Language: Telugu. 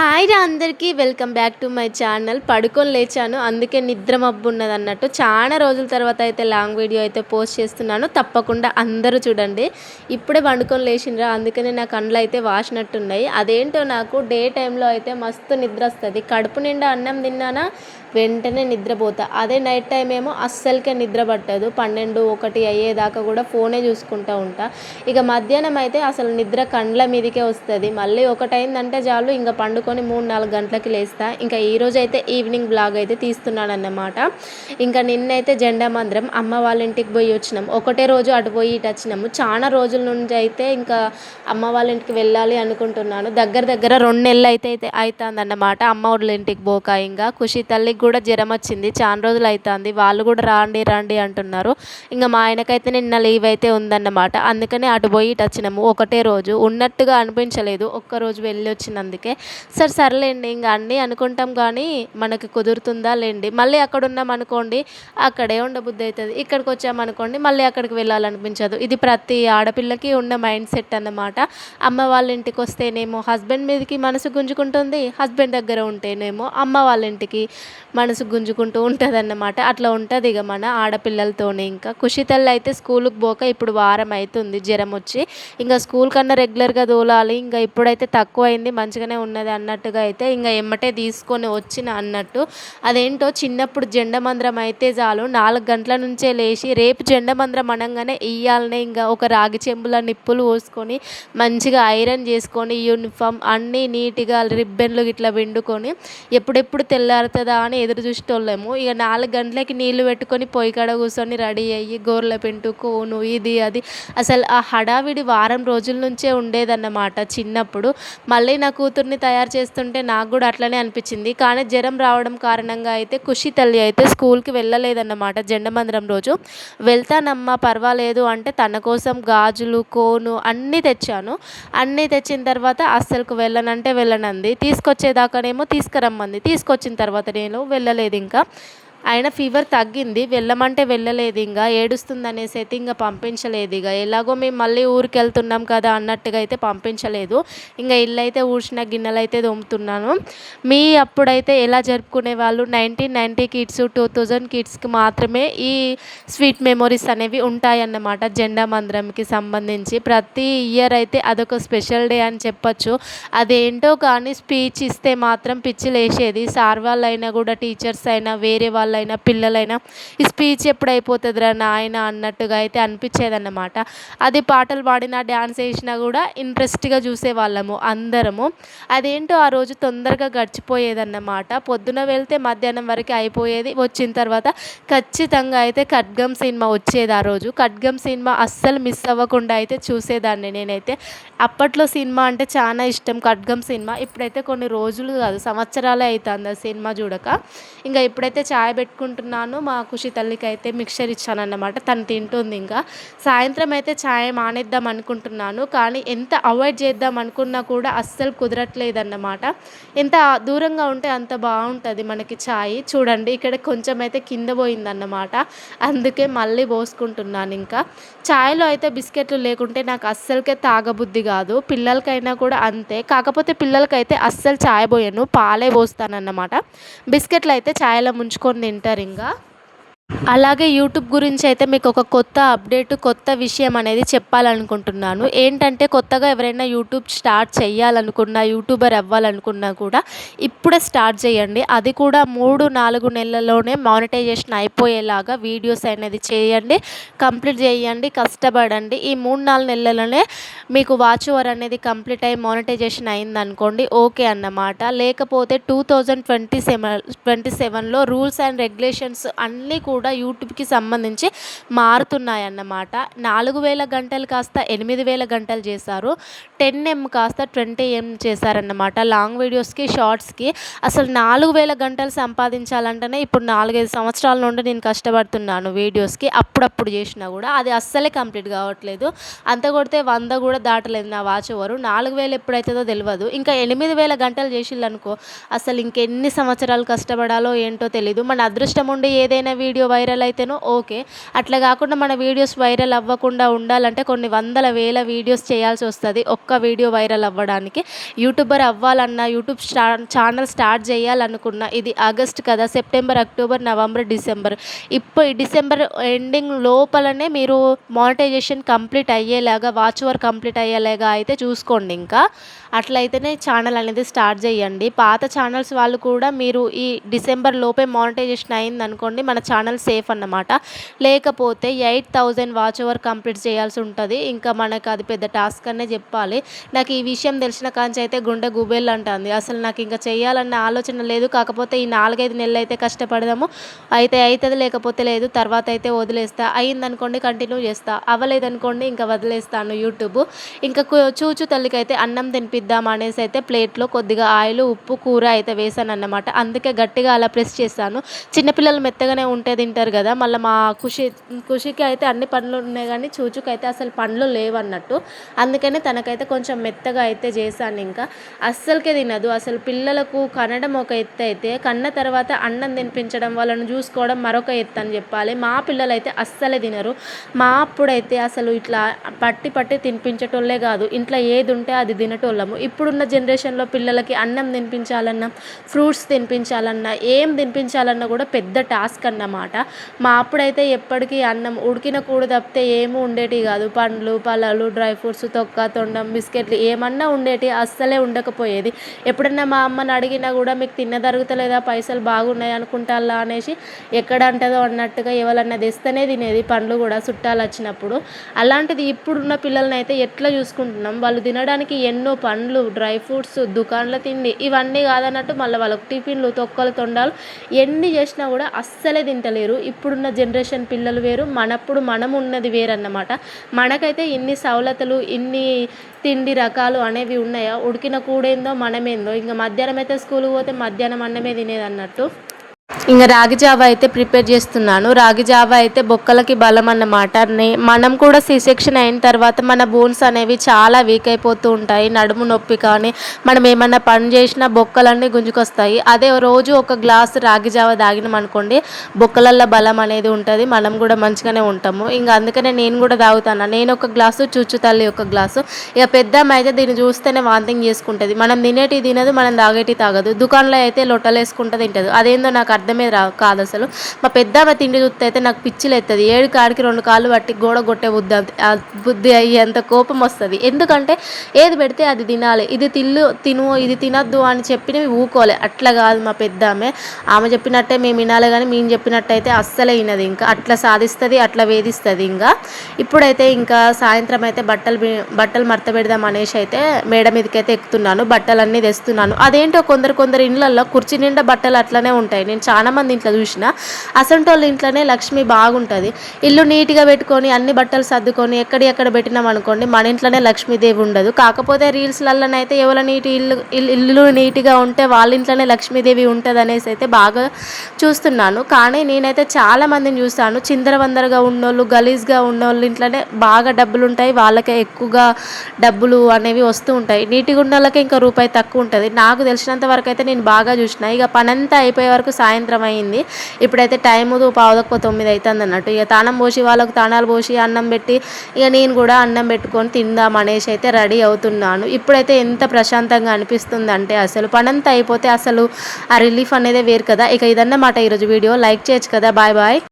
హాయ్ రా అందరికీ welcome back to my channel. పడుకొని లేచాను, అందుకే నిద్ర మబ్బు ఉన్నది అన్నట్టు. చాలా రోజుల తర్వాత అయితే లాంగ్ వీడియో అయితే పోస్ట్ చేస్తున్నాను, తప్పకుండా అందరూ చూడండి. ఇప్పుడే పండుకొని లేచిండ్రా, అందుకనే నా కళ్ళు అయితే వాసినట్టున్నాయి. అదేంటో నాకు డే టైంలో అయితే మస్తు నిద్ర వస్తుంది. కడుపు నిండా అన్నం తిన్నానా వెంటనే నిద్రపోతా. అదే నైట్ టైం ఏమో అస్సలకే నిద్ర పట్టదు. 12, 1 అయ్యేదాకా కూడా ఫోనే చూసుకుంటూ ఉంటా. ఇక మధ్యాహ్నం అయితే అసలు నిద్ర కండ్ల మీదకే వస్తుంది. మళ్ళీ 1 అయిందంటే చాలు, ఇంకా పండుకొని 3-4 గంటలకి లేస్తా. ఇంకా ఈరోజు అయితే ఈవినింగ్ బ్లాగ్ అయితే తీస్తున్నాను అన్నమాట. ఇంకా నిన్నైతే జెండా మందిరం అమ్మ వాళ్ళ ఇంటికి పోయి వచ్చినాం. ఒకటే రోజు అటు పోయి ఇటు వచ్చినాము. చాలా రోజుల నుంచి అయితే ఇంకా అమ్మ వాళ్ళ ఇంటికి వెళ్ళాలి అనుకుంటున్నాను. దగ్గర 2 నెలలు అయితే అవుతుందన్నమాట అమ్మ వాళ్ళ ఇంటికి పోక. ఇంకా ఖుషి తల్లికి కూడా జ్వరం వచ్చింది, చాలా రోజులు అవుతుంది. వాళ్ళు కూడా రండి రండి అంటున్నారు. ఇంకా మా ఆయనకైతే నిన్న లీవ్ అయితే ఉందన్నమాట, అందుకనే అటు పోయి ఇటు వచ్చినాము. ఒకటే రోజు ఉన్నట్టుగా అనిపించలేదు, ఒక్కరోజు వెళ్ళి వచ్చినందుకే. సర్లేండి, ఇంకా అన్నీ అనుకుంటాం కానీ మనకి కుదురుతుందా లేండి. మళ్ళీ అక్కడ ఉన్నాం అనుకోండి, అక్కడే ఉండబుద్ధి అవుతుంది. ఇక్కడికి వచ్చామనుకోండి, మళ్ళీ అక్కడికి వెళ్ళాలనిపించదు. ఇది ప్రతి ఆడపిల్లకి ఉన్న మైండ్ సెట్ అన్నమాట. అమ్మ వాళ్ళ ఇంటికి వస్తేనేమో హస్బెండ్ మీదకి మనసు గుంజుకుంటుంది, హస్బెండ్ దగ్గర ఉంటేనేమో అమ్మ వాళ్ళ ఇంటికి మనసు గుంజుకుంటూ ఉంటుంది అన్నమాట. అట్లా ఉంటుంది ఇక మన ఆడపిల్లలతోనే. ఇంకా ఖుషి తల్లి అయితే స్కూల్కి పోక ఇప్పుడు వారం అవుతుంది జ్వరం వచ్చి. ఇంకా స్కూల్ కన్నా రెగ్యులర్గా తోలాలి. ఇంకా ఇప్పుడైతే తక్కువ అయింది, మంచిగానే ఉన్నది అన్నట్టుగా అయితే ఇంకా ఎమ్మటే తీసుకొని వచ్చిన అన్నట్టు. అదేంటో చిన్నప్పుడు జెండా మందిరం అయితే చాలు 4 గంటల నుంచే లేచి రేపు జెండా మందిరం అనగానే ఇయ్యాలనే ఇంకా ఒక రాగి చెంబుల నిప్పులు పోసుకొని మంచిగా ఐరన్ చేసుకొని యూనిఫామ్ అన్నీ నీట్గా రిబ్బన్లు ఇట్లా వెండుకొని ఎప్పుడెప్పుడు తెల్లారుతుందా అని ఎదురు చూసేటోళ్ళము. ఇక 4 గంటలకి నీళ్లు పెట్టుకొని పొయ్యి కాడ కూర్చొని రెడీ అయ్యి గోర్ల పెంటు కోను ఇది అది అసలు ఆ హడావిడి వారం రోజుల నుంచే ఉండేదన్నమాట చిన్నప్పుడు. మళ్ళీ నా కూతుర్ని తయారు చేస్తుంటే నాకు కూడా అట్లనే అనిపించింది. కానీ జ్వరం రావడం కారణంగా అయితే ఖుషి తల్లి అయితే స్కూల్కి వెళ్ళలేదన్నమాట జెండా మందిరం రోజు. వెళ్తానమ్మా పర్వాలేదు అంటే తన కోసం గాజులు కోను అన్నీ తెచ్చాను. అన్నీ తెచ్చిన తర్వాత అస్సలకు వెళ్ళనంటే వెళ్ళనంది. తీసుకొచ్చేదాకానేమో తీసుకురమ్మంది. తీసుకొచ్చిన తర్వాత నేను వెళ్ళలేదు. ఇంకా అయినా ఫీవర్ తగ్గింది, వెళ్ళమంటే వెళ్ళలేదు. ఇంకా ఏడుస్తుంది అనేసి అయితే ఇంకా పంపించలేదు. ఇక ఎలాగో మేము మళ్ళీ ఊరికి వెళ్తున్నాం కదా అన్నట్టుగా అయితే పంపించలేదు. ఇంకా ఇల్లు అయితే ఊడ్చిన, గిన్నెలు అయితే తోముతున్నాను. మీ అప్పుడైతే ఎలా జరుపుకునే వాళ్ళు? 1990 కిడ్స్ 2000 కిడ్స్కి మాత్రమే ఈ స్వీట్ మెమొరీస్ అనేవి ఉంటాయన్నమాట. జెండా మందిరంకి సంబంధించి ప్రతి ఇయర్ అయితే అదొక స్పెషల్ డే అని చెప్పచ్చు. అదేంటో కానీ స్పీచ్ ఇస్తే మాత్రం పిచ్చి లేచేది. సార్ వాళ్ళైనా కూడా, టీచర్స్ అయినా, వేరే వాళ్ళైనా, పిల్లలైనా ఈ స్పీచ్ ఎప్పుడు అయిపోతుందిరా నాయన అన్నట్టుగా అయితే అనిపించేదన్నమాట. అది పాటలు పాడినా డ్యాన్స్ వేసినా కూడా ఇంట్రెస్ట్గా చూసేవాళ్ళము అందరము. అదేంటో ఆ రోజు తొందరగా గడిచిపోయేదన్నమాట. పొద్దున వెళ్తే మధ్యాహ్నం వరకు అయిపోయేది. వచ్చిన తర్వాత ఖచ్చితంగా అయితే ఖడ్గం సినిమా వచ్చేది ఆ రోజు. ఖడ్గం సినిమా అస్సలు మిస్ అవ్వకుండా అయితే చూసేదాన్ని నేనైతే. అప్పట్లో సినిమా అంటే చాలా ఇష్టం, ఖడ్గం సినిమా. ఇప్పుడైతే కొన్ని రోజులు కాదు సంవత్సరాలే అవుతుంది ఆ సినిమా చూడక. ఇంకా ఇప్పుడైతే చాయ్ పెట్టుకుంటున్నాను. మా ఖుషి తల్లికి అయితే మిక్చర్ ఇచ్చానన్నమాట, తను తింటుంది. ఇంకా సాయంత్రం అయితే చాయ్ మానేద్దాం అనుకుంటున్నాను, కానీ ఎంత అవాయిడ్ చేద్దాం అనుకున్నా కూడా అస్సలు కుదరట్లేదన్నమాట. ఎంత దూరంగా ఉంటే అంత బాగుంటుంది మనకి చాయ్. చూడండి ఇక్కడ కొంచెం అయితే కింద పోయిందన్నమాట, అందుకే మళ్ళీ పోసుకుంటున్నాను. ఇంకా చాయ్లో అయితే బిస్కెట్లు లేకుంటే నాకు అస్సలకే తాగబుద్ధి కాదు. పిల్లలకైనా కూడా అంతే. కాకపోతే పిల్లలకైతే అస్సలు చాయ్ పోయను, పాలే పోస్తానన్నమాట. బిస్కెట్లు అయితే చాయ్లో ముంచుకొని తింటారు. ఇంకా అలాగే యూట్యూబ్ గురించి అయితే మీకు ఒక కొత్త అప్డేట్, కొత్త విషయం అనేది చెప్పాలనుకుంటున్నాను. ఏంటంటే కొత్తగా ఎవరైనా యూట్యూబ్ స్టార్ట్ చేయాలనుకున్నా, యూట్యూబర్ అవ్వాలనుకున్నా కూడా ఇప్పుడే స్టార్ట్ చేయండి. అది కూడా 3-4 నెలల్లోనే మానిటైజేషన్ అయిపోయేలాగా వీడియోస్ అనేది చేయండి, కంప్లీట్ చేయండి, కష్టపడండి. ఈ 3-4 నెలల్లోనే మీకు వాచ్ ఓవర్ అనేది కంప్లీట్ అయ్యి మానిటైజేషన్ అయిందనుకోండి, ఓకే అన్నమాట. లేకపోతే 2027లో రూల్స్ అండ్ రెగ్యులేషన్స్ అన్నీ కూడా యూట్యూబ్కి సంబంధించి మారుతున్నాయన్నమాట. 4000 గంటలు కాస్త 8000 గంటలు చేశారు. 10M కాస్త 20M చేశారన్నమాట లాంగ్ వీడియోస్కి, షార్ట్స్కి. అసలు 4000 గంటలు సంపాదించాలంటేనే ఇప్పుడు 4-5 సంవత్సరాల నుండి నేను కష్టపడుతున్నాను వీడియోస్కి. అప్పుడప్పుడు చేసినా కూడా అది అస్సలే కంప్లీట్ కావట్లేదు. అంత కొడితే 100 కూడా దాటలేదు నా వాచ్ ఓవరు. 4000 ఎప్పుడైతుందో తెలియదు. ఇంకా 8000 గంటలు చేసిల్లనుకో అసలు ఇంకెన్ని సంవత్సరాలు కష్టపడాలో ఏంటో తెలీదు. మన అదృష్టం ఉండి ఏదైనా వీడియో వీడియో వైరల్ అయితేనో ఓకే. అట్లా కాకుండా మన వీడియోస్ వైరల్ అవ్వకుండా ఉండాలంటే కొన్ని వందల వేల వీడియోస్ చేయాల్సి వస్తుంది ఒక్క వీడియో వైరల్ అవ్వడానికి. యూట్యూబర్ అవ్వాలన్నా, యూట్యూబ్ ఛానల్ స్టార్ట్ చేయాలనుకున్నా, ఇది ఆగస్ట్ కదా, సెప్టెంబర్, అక్టోబర్, నవంబర్, డిసెంబర్, ఇప్పుడు డిసెంబర్ ఎండింగ్ లోపలనే మీరు మానిటైజేషన్ కంప్లీట్ అయ్యేలాగా, వాచ్ అవర్ కంప్లీట్ అయ్యేలాగా అయితే చూసుకోండి. ఇంకా అట్లయితేనే ఛానల్ అనేది స్టార్ట్ చేయండి. పాత ఛానల్స్ వాళ్ళు కూడా మీరు ఈ డిసెంబర్ లోపే మానిటైజేషన్ అయిందనుకోండి, మన ఛానల్ సేఫ్ అన్నమాట. లేకపోతే 8000 వాచ్ అవర్ కంప్లీట్ చేయాల్సి ఉంటుంది. ఇంకా మనకు అది పెద్ద టాస్క్ అనే చెప్పాలి. నాకు ఈ విషయం తెలిసిన కాంచి అయితే గుండె గుబేళ్ళు అంటుంది. అసలు నాకు ఇంకా చేయాలన్న ఆలోచన లేదు. కాకపోతే ఈ 4-5 నెలలు అయితే కష్టపడదాము. అయితే అవుతుంది, లేకపోతే లేదు. తర్వాత అయితే వదిలేస్తా. అయిందనుకోండి కంటిన్యూ చేస్తా, అవ్వలేదనుకోండి ఇంకా వదిలేస్తాను యూట్యూబ్. ఇంకా చూచు తల్లికి అయితే అన్నం తినిపిద్దాం అనేసి అయితే ప్లేట్లో కొద్దిగా ఆయిల్, ఉప్పు, కూర అయితే వేసాను అన్నమాట. అందుకే గట్టిగా అలా ప్రెస్ చేశాను. చిన్నపిల్లలు మెత్తగానే ఉంటే తింటారు కదా. మళ్ళీ మా ఖుషికి అయితే అన్ని పండ్లు ఉన్నాయి కానీ చూచుకి అయితే అసలు పండ్లు లేవన్నట్టు. అందుకనే తనకైతే కొంచెం మెత్తగా అయితే చేశాను. ఇంకా అస్సలకే తినదు. అసలు పిల్లలకు కనడం ఒక ఎత్తు అయితే, కన్న తర్వాత అన్నం తినిపించడం, వాళ్ళని చూసుకోవడం మరొక ఎత్తు అని చెప్పాలి. మా పిల్లలైతే అస్సలే తినరు. మా అప్పుడైతే అసలు ఇట్లా పట్టి పట్టి తినిపించేటోళ్ళే కాదు, ఇంట్లో ఏది ఉంటే అది తినేటోళ్ళము. ఇప్పుడున్న జనరేషన్లో పిల్లలకి అన్నం తినిపించాలన్నా, ఫ్రూట్స్ తినిపించాలన్నా, ఏం తినిపించాలన్నా కూడా పెద్ద టాస్క్ అన్నమాట. మా అప్పుడైతే ఎప్పటికీ అన్నం ఉడికిన కూడు తప్పితే ఏమీ ఉండేటివి కాదు. పండ్లు, ఫలాలు, డ్రై ఫ్రూట్స్, తొక్క, తొండం, బిస్కెట్లు ఏమన్నా ఉండేటి, అస్సలే ఉండకపోయేది. ఎప్పుడన్నా మా అమ్మని అడిగినా కూడా మీకు తినదరుగుతలేదా, పైసలు బాగున్నాయి అనుకుంటాలా అనేసి ఎక్కడ అంటదో అన్నట్టుగా ఎవరన్నా తెస్తేనే తినేది పండ్లు కూడా చుట్టాలు వచ్చినప్పుడు. అలాంటిది ఇప్పుడున్న పిల్లల్ని అయితే ఎట్లా చూసుకుంటున్నాం. వాళ్ళు తినడానికి ఎన్నో పండ్లు, డ్రై ఫ్రూట్స్, దుకాణాల తిండి ఇవన్నీ కాదన్నట్టు మళ్ళీ వాళ్ళకు టిఫిన్లు, తొక్కలు, తొండాలు ఎన్ని చేసినా కూడా అస్సలే తింటలేరు. ఇప్పుడున్న జనరేషన్ పిల్లలు వేరు, మనప్పుడు మనం ఉన్నది వేరన్నమాట. మనకైతే ఇన్ని సవలతులు, ఇన్ని తిండి రకాలు అనేవి ఉన్నాయా? ఉడికిన కూడేందో మనమేందో. ఇంకా మధ్యాహ్నం అయితే స్కూల్కి పోతే మధ్యాహ్నం అన్నమే తినేది అన్నట్టు. ఇంకా రాగి జావా అయితే ప్రిపేర్ చేస్తున్నాను. రాగి జావా అయితే బొక్కలకి బలం అన్నమాట. మనం కూడా సెక్షన్ అయిన తర్వాత మన బోన్స్ అనేవి చాలా వీక్ అయిపోతూ ఉంటాయి. నడుము నొప్పి కానీ, మనం ఏమన్నా పని చేసినా బొక్కలన్నీ గుంజుకొస్తాయి. అదే రోజు ఒక గ్లాసు రాగి జావా తాగినాం అనుకోండి, బొక్కలల్లో బలం అనేది ఉంటుంది, మనం కూడా మంచిగానే ఉంటాము. ఇంకా అందుకనే నేను కూడా తాగుతాను. నేను ఒక గ్లాసు, చూచు తల్లి ఒక గ్లాసు. ఇక పెద్దమ్మ అయితే దీన్ని చూస్తేనే వాంతింగ్ చేసుకుంటుంది. మనం తినేటి తినదు, మనం తాగేటి తాగదు. దుకాణంలో అయితే లొట్టలేసుకుంటూ తింటుంది. అదేందో నాకు అర్థమే కాదు అసలు. మా పెద్దమ్మ తిండి చూస్తే అయితే నాకు పిచ్చిలేస్తుంది. 7 కాడికి 2 కాళ్ళు పట్టి గోడ కొట్టే బుద్ధి అయ్యేంత కోపం వస్తుంది. ఎందుకంటే ఏది పెడితే అది తినాలి, ఇది తిను ఇది తినద్దు అని చెప్పి ఊకోలే. అట్లా కాదు మా పెద్దమ్మే. ఆమె చెప్పినట్టే మేము వినాలి కానీ మేము చెప్పినట్టయితే అస్సలే వినదు. ఇంకా అట్లా సాధిస్తుంది, అట్లా వేధిస్తుంది. ఇంకా ఇప్పుడైతే ఇంకా సాయంత్రం అయితే బట్టలు మడత పెడదాం అనేసి అయితే మేడ మీదకి అయితే ఎక్కుతున్నాను. బట్టలన్నీ తెస్తున్నాను. అదేంటో కొందరు ఇళ్ళల్లో కుర్చీ నిండా బట్టలు అట్లనే ఉంటాయి. నేను చాలా మంది ఇంట్లో చూసిన. అసంటోళ్ళ ఇంట్లోనే లక్ష్మి బాగుంటుంది. ఇల్లు నీట్గా పెట్టుకొని అన్ని బట్టలు సర్దుకొని ఎక్కడ పెట్టినాం అనుకోండి, మన ఇంట్లోనే లక్ష్మీదేవి ఉండదు. కాకపోతే రీల్స్లలోనైతే ఎవరి ఇల్లు నీట్గా ఉంటే వాళ్ళ ఇంట్లోనే లక్ష్మీదేవి ఉంటుంది అనేసి అయితే బాగా చూస్తున్నాను. కానీ నేనైతే చాలా మందిని చూస్తాను, చిందరవందరగా ఉన్నోళ్ళు, గలీజ్గా ఉన్నోళ్ళు ఇంట్లోనే బాగా డబ్బులు ఉంటాయి, వాళ్ళకే ఎక్కువగా డబ్బులు అనేవి వస్తూ ఉంటాయి. నీట్గా ఉన్న వాళ్ళకే ఇంకా రూపాయి తక్కువ ఉంటుంది. నాకు తెలిసినంత వరకు అయితే నేను బాగా చూసిన. ఇక పనంతా అయిపోయే వరకు సాయంత్రం అయింది. ఇప్పుడైతే టైము 8:45 అవుతుంది అన్నట్టు. ఇక తానం పోసి వాళ్ళకు తానాలు పోసి అన్నం పెట్టి ఇక నేను కూడా అన్నం పెట్టుకొని తిందాం అనేసి అయితే రెడీ అవుతున్నాను. ఇప్పుడైతే ఎంత ప్రశాంతంగా అనిపిస్తుంది అంటే అసలు పనంతా అయిపోతే అసలు ఆ రిలీఫ్ అనేది వేరు కదా. ఇక ఇదన్నమాట ఈరోజు వీడియో. లైక్ చేయొచ్చు కదా. Bye bye.